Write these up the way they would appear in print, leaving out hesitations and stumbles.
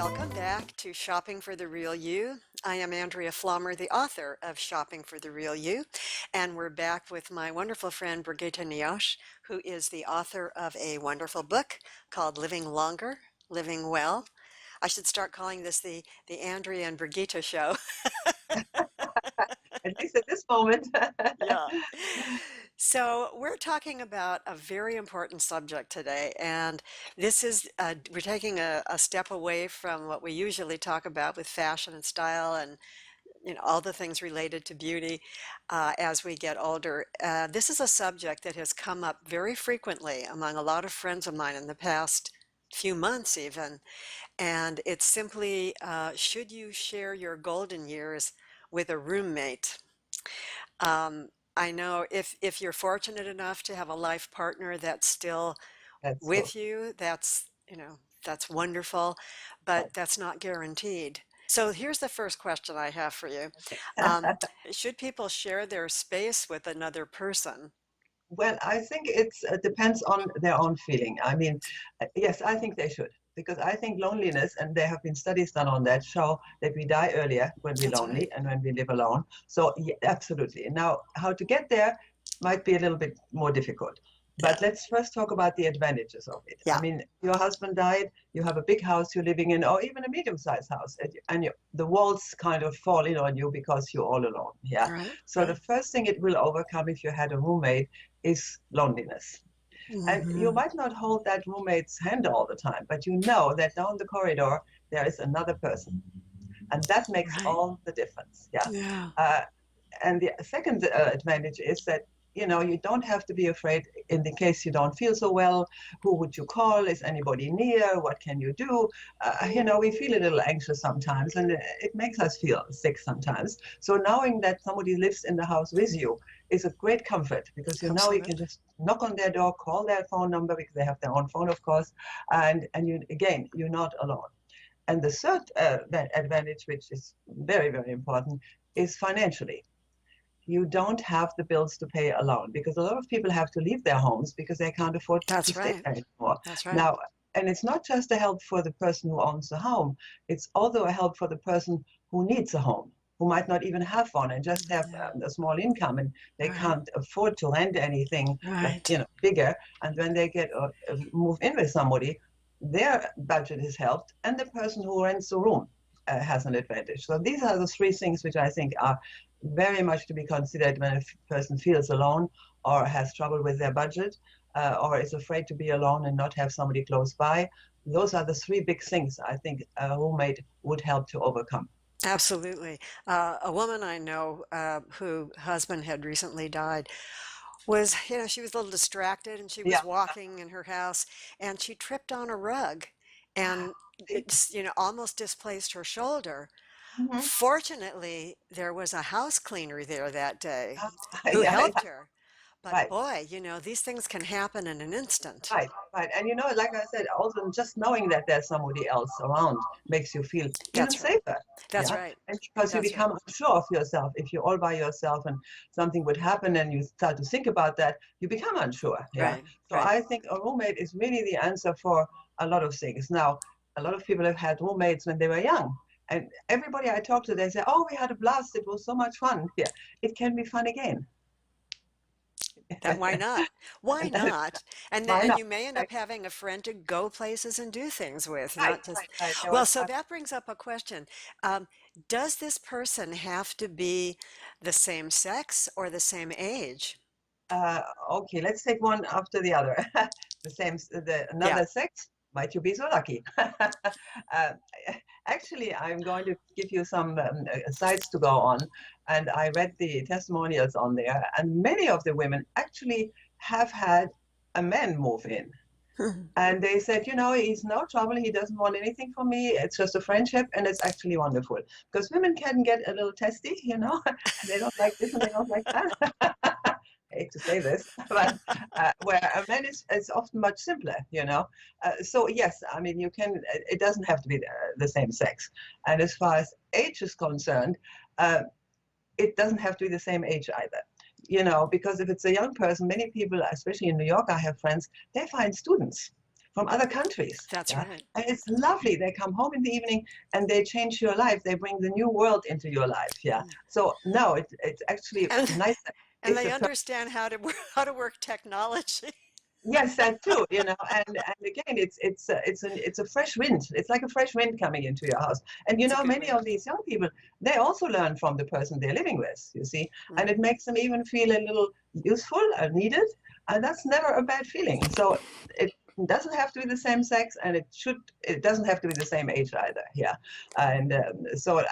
Welcome back to Shopping for the Real You. I am Andrea Flommer, the author of Shopping for the Real You, and we're back with my wonderful friend Brigitte Niosh, who is the author of a wonderful book called Living Longer, Living Well. I should start calling this the Andrea and Brigitte show. At least at this moment. Yeah. So we're talking about a very important subject today, and this is we're taking a step away from what we usually talk about with fashion and style and all the things related to beauty as we get older. This is a subject that has come up very frequently among a lot of friends of mine in the past few months even, and it's simply should you share your golden years with a roommate? Um, I know if you're fortunate enough to have a life partner that's still That's so. with you, that's wonderful, but that's not guaranteed. So here's the first question I have for you. Um, should people share their space with another person? Well, I think it's depends on their own feeling. I mean, yes, I think they should because I think loneliness, and there have been studies done on that, show that we die earlier when we're That's right. lonely and when we live alone. So yeah, absolutely. Now, how to get there might be a little bit more difficult. Yeah. But let's first talk about the advantages of it. I Yeah. mean, your husband died, you have a big house you're living in, or even a medium-sized house, and the walls kind of fall in on you because you're all alone. Yeah. Right. So the Right. first thing it will overcome if you had a roommate is loneliness. And you Hmm. might not hold that roommate's hand all the time, but you know that down the corridor there is another person. And that makes Right. all the difference. Yeah. Yeah. Uh, and the second advantage is that you don't have to be afraid in the case you don't feel so well. Who would you call? Is anybody near? What can you do? We feel a little anxious sometimes, and it makes us feel sick sometimes. So knowing that somebody lives in the house with you is a great comfort because you know you can Absolutely. just knock on their door, call their phone number because they have their own phone, of course, and you again you're not alone. And the third advantage, which is very, very important, is financially. You don't have the bills to pay alone because a lot of people have to leave their homes because they can't afford to That's stay right. there anymore. That's right. Now, and it's not just a help for the person who owns the home, it's also a help for the person who needs a home, who might not even have one and just have Yeah. a small income and they Right. can't afford to rent anything like, Right. bigger. And when they get move in with somebody, their budget is helped and the person who rents the room has an advantage. So these are the three things which I think are very much to be considered when a person feels alone or has trouble with their budget or is afraid to be alone and not have somebody close by. Those are the three big things I think a roommate would help to overcome. Absolutely. A woman I know who husband had recently died was, she was a little distracted and she Yeah. was walking in her house and she tripped on a rug and See? it's, almost displaced her shoulder. Mm-hmm. Fortunately, there was a house cleaner there that day who Yeah, helped yeah, her. But right. boy, these things can happen in an instant. Right, right. And like I said, also just knowing that there's somebody else around makes you feel even That's right. safer. That's Yeah. right. And because you That's right. become unsure of yourself, if you're all by yourself and something would happen and you start to think about that, you become unsure. Yeah. Right. So Right. I think a roommate is really the answer for a lot of things. Now, a lot of people have had roommates when they were young. And everybody I talk to, they say, oh, we had a blast. It was so much fun. Yeah. It can be fun again. That why not? Why not? Why And not? you may end Right, up having a friend to go places and do things with, right, not just. right. Right. There Well, was so that brings up a question. Um, does this person have to be the same sex or the same age? Uh, okay, let's take one after the other. Yeah. Another sex. Might you be so lucky? uh, Actually, I'm going to give you some sites to go on, and I read the testimonials on there, and many of the women actually have had a man move in. And they said, he's no trouble. He doesn't want anything from me. It's just a friendship, and it's actually wonderful. Because women can get a little testy. They don't like this and they don't like that. I hate to say this, but where a man is often much simpler. So yes, I mean, it doesn't have to be the same sex. And as far as age is concerned, uh, it doesn't have to be the same age either. Because if it's a young person, many people, especially in New York, I have friends, they find students from other countries. That's Yeah, right. and it's lovely. They come home in the evening and they change your life. They bring the new world into your life. Yeah. So no, it's actually And nice. and It's they a understand how to work technology. Yes, that too, and again, it's a fresh wind. It's like a fresh wind coming into your house. And It's a good many way. of these young people, they also learn from the person they're living with, you see, and it Mhm. makes them even feel a little useful or needed, and that's never a bad feeling. So it doesn't have to be the same sex, and it doesn't have to be the same age either. Yeah, and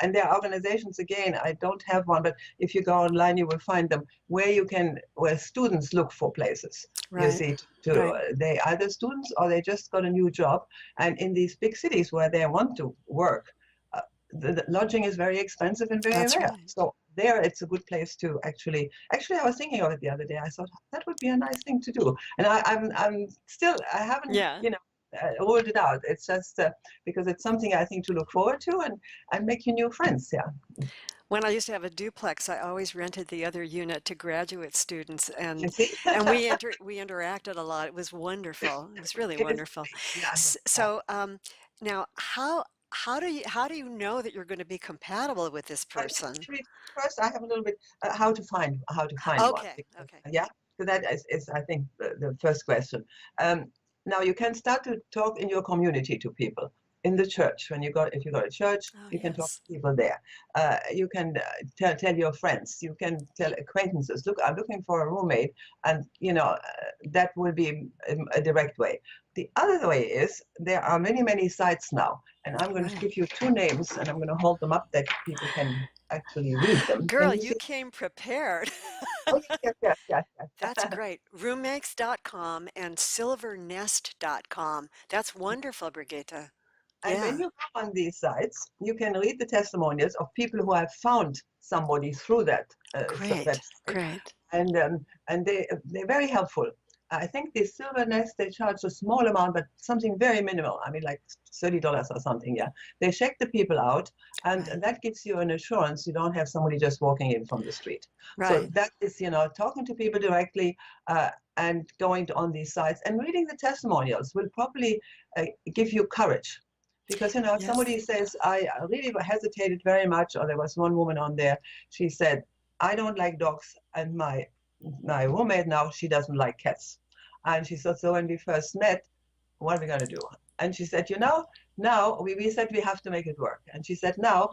and there are organizations, again, I don't have one, but if you go online, you will find them where students look for places, you Right. see, Right. they either students or they just got a new job, and in these big cities where they want to work, the lodging is very expensive and very That's rare. right. So there, it's a good place to actually, I was thinking of it the other day. I thought that would be a nice thing to do, and I'm still, I haven't, Yeah. ruled it out. It's just because it's something I think to look forward to, and make you new friends. Yeah. When I used to have a duplex, I always rented the other unit to graduate students, You see, and we interacted a lot. It was wonderful. It was really it is. wonderful. Yeah. Yeah. So now, how do you know that you're going to be compatible with this But person? actually, first I have a little bit how to find one. Okay. Because, Okay. yeah, so that is I think the first question. Now you can start to talk in your community to people in the church. If you go to church, Oh, you can talk yes. to people there. You can tell your friends. You can tell acquaintances. Look, I'm looking for a roommate, and that will be a direct way. The other way is there are many sites now, and I'm going to Right. give you two names, and I'm going to hold them up that people can actually read them. Can Girl, you you see? came prepared. Oh, yes. That's great. Roommates.com and silvernest.com. That's wonderful, Brigitte. And when Yeah. you go on these sites, you can read the testimonials of people who have found somebody through that Great. website, Great. and they're very helpful. I think the Silver Nest, they charge a small amount, but something very minimal. I mean, like $30 or something. Yeah, they check the people out, and Right. that gives you an assurance you don't have somebody just walking in from the street. So Right. that is, talking to people directly, and going on these sites and reading the testimonials will probably give you courage. Because, if Yes. somebody says, I really hesitated very much, or there was one woman on there, she said, I don't like dogs, and my roommate now, she doesn't like cats. And she said, so when we first met, what are we going to do? And she said, now we said we have to make it work. And she said, now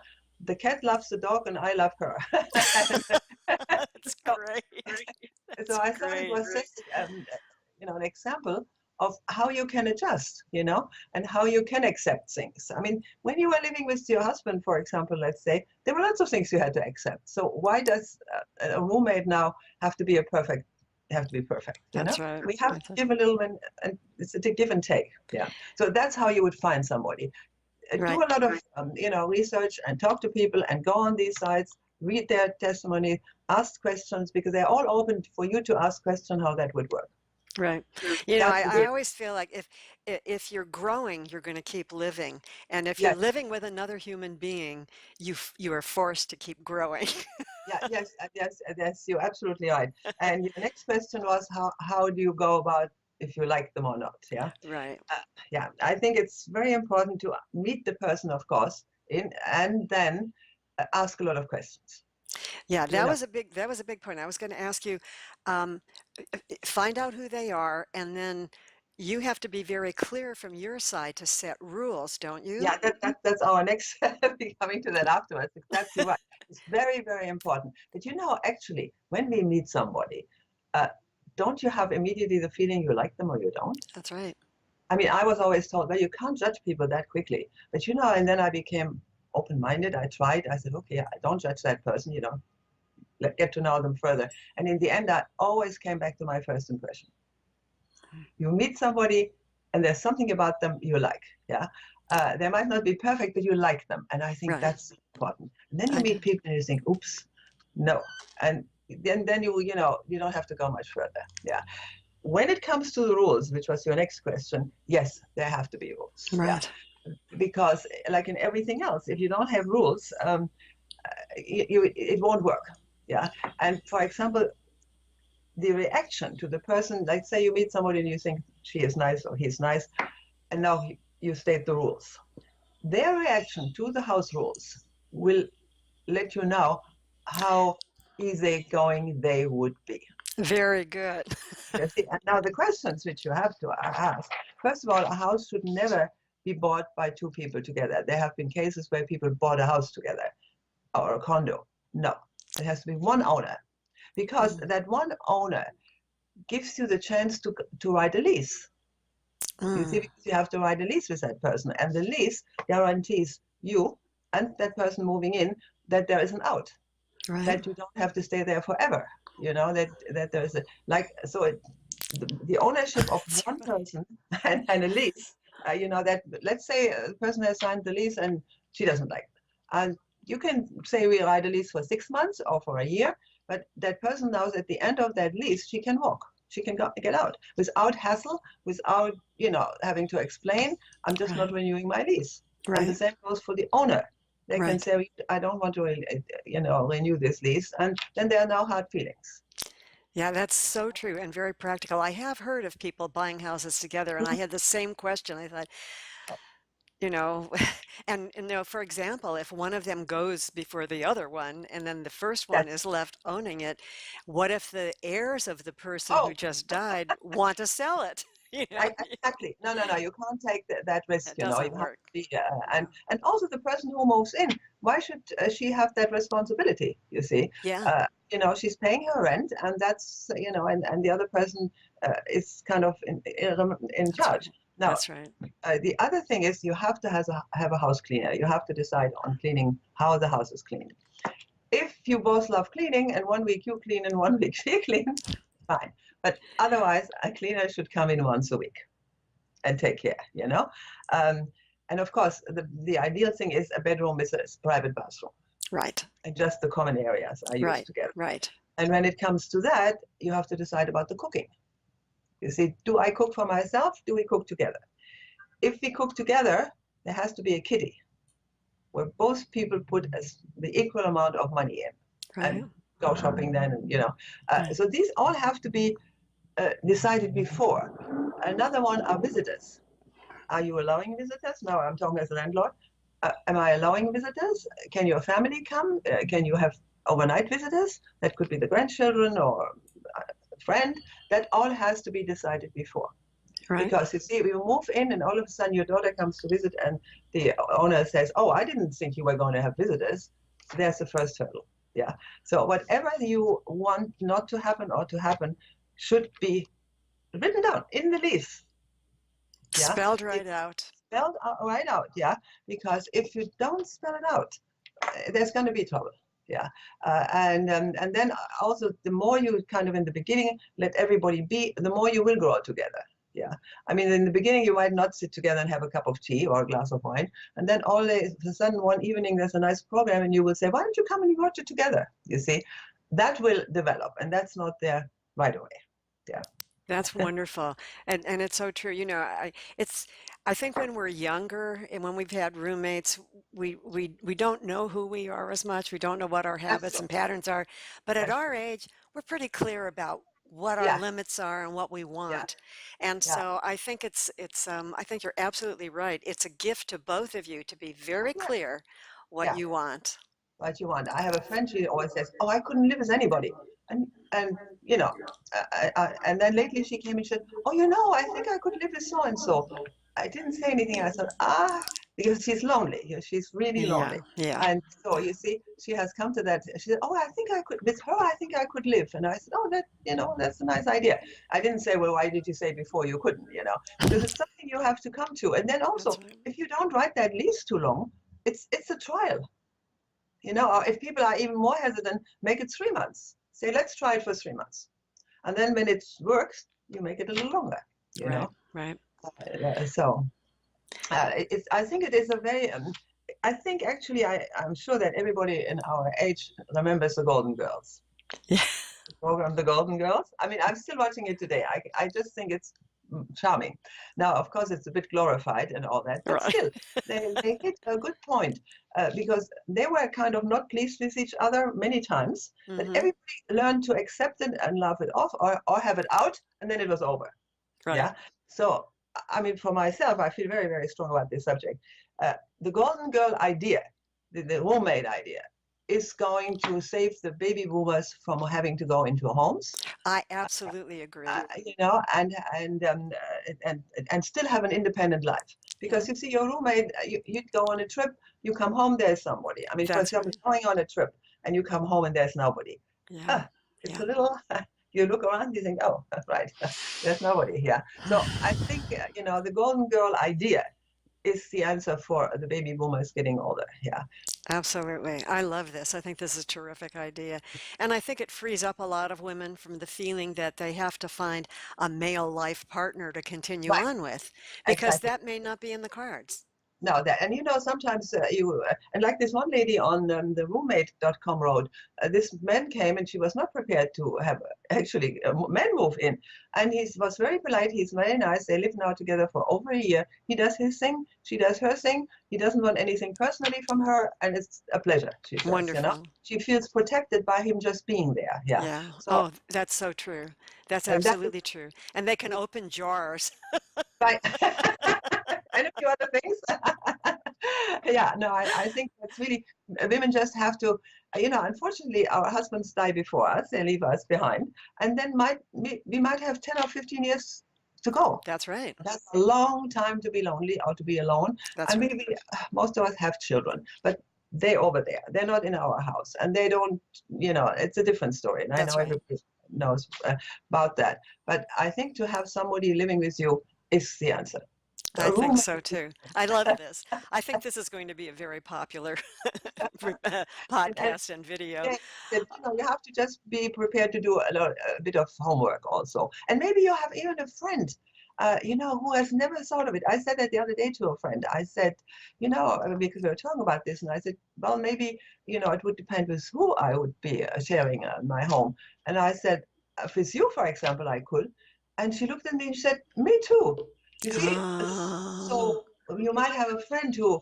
the cat loves the dog and I love her. And That's so, great. so That's I thought it great. was such, an example of how you can adjust, and how you can accept things. I mean, when you were living with your husband, for example, let's say, there were lots of things you had to accept. So why does a roommate now have to be perfect? That's right. We have to give a little, and it's a give and take. Yeah. So that's how you would find somebody. Do Right. a lot of, research and talk to people and go on these sites, read their testimony, ask questions, because they're all open for you to ask questions how that would work. Right. That's the I good. always feel like if you're growing, you're going to keep living, and if you're Yes. living with another human being, you are forced to keep growing. Yeah, yes, you're absolutely right. And your next question was how do you go about if you like them or not? Yeah. Right. Yeah, I think it's very important to meet the person, of course, and then ask a lot of questions. Yeah, You know, that was a big point. I was going to ask you, um, find out who they are, and then you have to be very clear from your side to set rules, don't you? yeah, that's our next. Be coming to that afterwards. Exactly right. It's very important. But actually, when we meet somebody, uh, don't you have immediately the feeling you like them or you don't? That's right. I mean, I was always told, well, you can't judge people that quickly. But and then I became open-minded. I tried. I said, okay, I don't judge that person. Get to know them further. And in the end, I always came back to my first impression. You meet somebody, and there's something about them you like. Yeah, they might not be perfect, but you like them, and I think Right. that's important. And then you I do. meet people, and you think, oops, no. And then you don't have to go much further. Yeah. When it comes to the rules, which was your next question, yes, there have to be rules. Yeah, Right. because like in everything else, if you don't have rules, it won't work. Yeah, and for example, the reaction to the person, like say you meet somebody and you think she is nice or he's nice, and now you state the rules. Their reaction to the house rules will let you know how easygoing they would be. Very good. You see, and now the questions which you have to ask. First of all, a house should never be bought by two people together. There have been cases where people bought a house together or a condo. No, it has to be one owner, because that one owner gives you the chance to write a lease. You see, Mm, because you have to write a lease with that person, and the lease guarantees you and that person moving in that there is an out, right, that you don't have to stay there forever. You know that there is a like so the ownership of that's one right. person and a lease. You know that let's say the person has signed the lease and she doesn't like it, and you can say we write a lease for 6 months or for a year, but that person knows at the end of that lease she can walk. She can get out without hassle, without having to explain. I'm just not Right, renewing my lease. And the right, same goes for the owner. They can right. say, I don't want to, renew this lease, and then there are no hard feelings. Yeah, that's so true and very practical. I have heard of people buying houses together, and I had the same question. I thought, you know, for example, if one of them goes before the other one, and then the first one That's is left owning it, what if the heirs of the person who oh, just died want to sell it? You know, exactly. No, no, no. You can't take that risk. it You know, doesn't you have work. to be, Yeah. and also the person who moves in. Why should she have that responsibility? You see, Yeah, uh, she's paying her rent, and that's and the other person is kind of in that's charge. right. Now, That's right. the other thing is you have to have a house cleaner. You have to decide on cleaning how the house is cleaned. If you both love cleaning and 1 week you clean and 1 week she cleans, fine. But otherwise, a cleaner should come in once a week and take care. Um, and of course, the ideal thing is a bedroom with a private bathroom Right. and just the common areas are used Right. together. Right. And when it comes to that, you have to decide about the cooking. You see, do I cook for myself? Do we cook together? If we cook together, there has to be a kitty where both people put the equal amount of money in Right. and go shopping then. Right. So these all have to be decided before. Another one are visitors. Are you allowing visitors? Now I'm talking as a landlord. Am I allowing visitors? Can your family come? Can you have overnight visitors? That could be the grandchildren or a friend. That all has to be decided before. Right. Because you see, we move in and all of a sudden your daughter comes to visit and the owner says, oh, I didn't think you were going to have visitors. There's the first hurdle. Yeah. So whatever you want not to happen or to happen should be written down in the lease. Yeah. Spelled right It's out. spelled out, right out. Yeah. Because if you don't spell it out, there's going to be trouble. Yeah. And then also the more you kind of in the beginning let everybody be, the more you will grow together. Yeah. I mean, in the beginning, you might not sit together and have a cup of tea or a glass of wine. And then all of a sudden, one evening, there's a nice program, and you will say, why don't you come and watch it together? You see, that will develop, and that's not there right away. Yeah. That's wonderful. And it's so true. I think when we're younger and when we've had roommates, we don't know who we are as much. We don't know what our habits and Absolutely. patterns are. But at That's our true. age, we're pretty clear about what our Yeah. limits are and what we Yeah. want. And Yeah. so I think you're absolutely right. It's a gift to both of you to be very Yeah. clear what Yeah. you want. What you want. I have a friend, she always says, oh, I couldn't live with anybody. And you know, and then lately she came and said, oh, I think I could live with so and so. I didn't say anything. I said, because she's lonely. She's really Yeah, lonely. yeah. And so you see, she has come to that. She said, oh, I think I could, with her, I think I could live. And I said, oh, that's a nice idea. I didn't say, well, why did you say before you couldn't? Because it's something you have to come to. And then That's also, right. if you don't write that lease too long, it's a trial. Or if people are even more hesitant, make it 3 months. Say, let's try it for 3 months. And then when it works, you make it a little longer, you Right, know. right. So I think it is a very, I think actually I'm sure that everybody in our age remembers the Golden Girls. Yeah. The program, The Golden Girls. I mean, I'm still watching it today. I just think it's charming. Now, of course, it's a bit glorified and all that, but Right. still, they hit a good point because they were kind of not pleased with each other many times, but Mm-hmm. everybody learned to accept it and laugh it off or have it out, and then it was over. Right. Yeah. So I mean, for myself, I feel very, very strong about this subject. The Golden Girl idea, the roommate idea, is going to save the baby boomers from having to go into homes, I absolutely agree. and still have an independent life. Yeah, Because you see, your roommate, you'd go on a trip, you come home, there's somebody. I mean, for that's example, right. going on a trip and you come home and there's nobody. Yeah, Ah, it's yeah. a little, you look around, you think, oh, right, there's nobody here. So I think, the Golden Girl idea is the answer for the baby boomers getting older. Yeah. Absolutely. I love this. I think this is a terrific idea. And I think it frees up a lot of women from the feeling that they have to find a male life partner to continue Right. on with, because Exactly. that may not be in the cards. No, that, and sometimes and like this one lady on the roommate.com wrote, this man came and she was not prepared to have actually a man move in. And he was very polite. He's very nice. They live now together for over a year. He does his thing. She does her thing. He doesn't want anything personally from her. And it's a pleasure, she says. Wonderful. She feels protected by him just being there. Yeah. Yeah. So, Oh, that's so true. That's and that is absolutely true. And they can open jars. right. And a few other things. Yeah, no, I think that's really, women just have to, unfortunately, our husbands die before us, they leave us behind, and then we might have 10 or 15 years to go. That's right. That's a long time to be lonely or to be alone. That's And right. most of us have children, but they're over there. They're not in our house, and they don't, it's a different story. And I That's know right. everybody knows about that. But I think to have somebody living with you is the answer. I A think room so too. I love this. I think this is going to be a very popular and podcast and video. yeah, that, you have to just be prepared to do a bit of homework also. And maybe you have even a friend, who has never thought of it. I said that the other day to a friend. I said, because we were talking about this, and I said, well, maybe, it would depend with who I would be sharing my home. And I said, with you, for example, I could. And she looked at me and she said, me too. You see? Oh, So you might have a friend who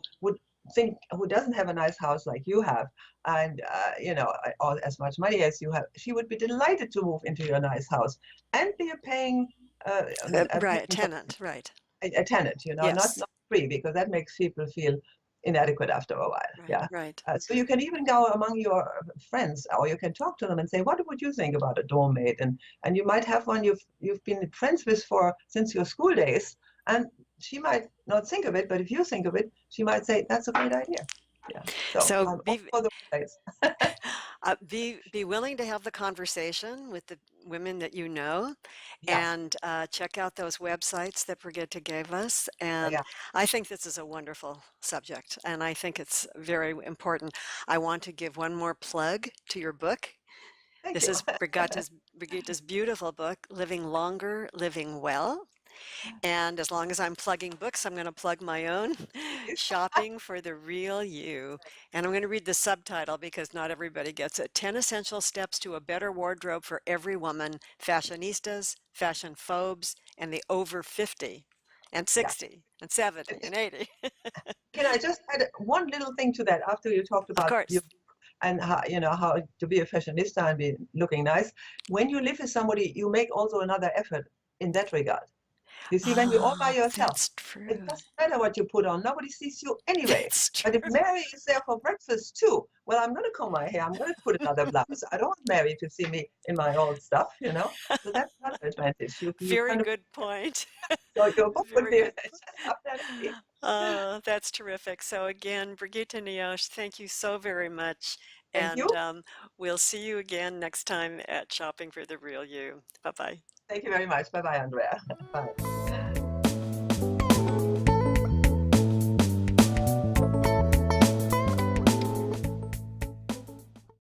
doesn't have a nice house like you have, and or as much money as you have. She would be delighted to move into your nice house and be right, paying tenant, right. a tenant. Not Yes, not free, because that makes people feel inadequate after a while. right, Yeah. right. So you can even go among your friends, or you can talk to them and say, "What would you think about a dorm mate?" And you might have one you've been friends with for since your school days, and she might not think of it, but if you think of it, she might say, "That's a great idea." Yeah. So So I'm all for the place. be willing to have the conversation with the women that you know, Yeah. and check out those websites that Brigitte gave us. And Yeah. I think this is a wonderful subject, and I think it's very important. I want to give one more plug to your book. Thank This you. is Brigitte's beautiful book, Living Longer, Living Well. And as long as I'm plugging books, I'm going to plug my own, Please. Shopping for the Real You. And I'm going to read the subtitle because not everybody gets it. 10 Essential Steps to a Better Wardrobe for Every Woman, Fashionistas, Fashion Phobes, and the Over 50 and Yeah. 60 and 70 and 80. Can I just add one little thing to that after you talked Of about you course. and how to be a fashionista and be looking nice? When you live with somebody, you make also another effort in that regard. You see, when you're all by Ah, yourself, that's it true. doesn't matter what you put on. Nobody sees you anyway. That's But if true. Mary is there for breakfast too, well, I'm going to comb my hair. I'm going to put another blouse. I don't want Mary to see me in my old stuff. So that's another advantage. You Very kind of, good point. so your book would Very be good. just up that alley. That's terrific. So again, Brigitte Niosh, thank you so very much. Thank And you. we'll see you again next time at Shopping for the Real You. Bye-bye. Thank you very much. Bye bye, Andrea. Bye.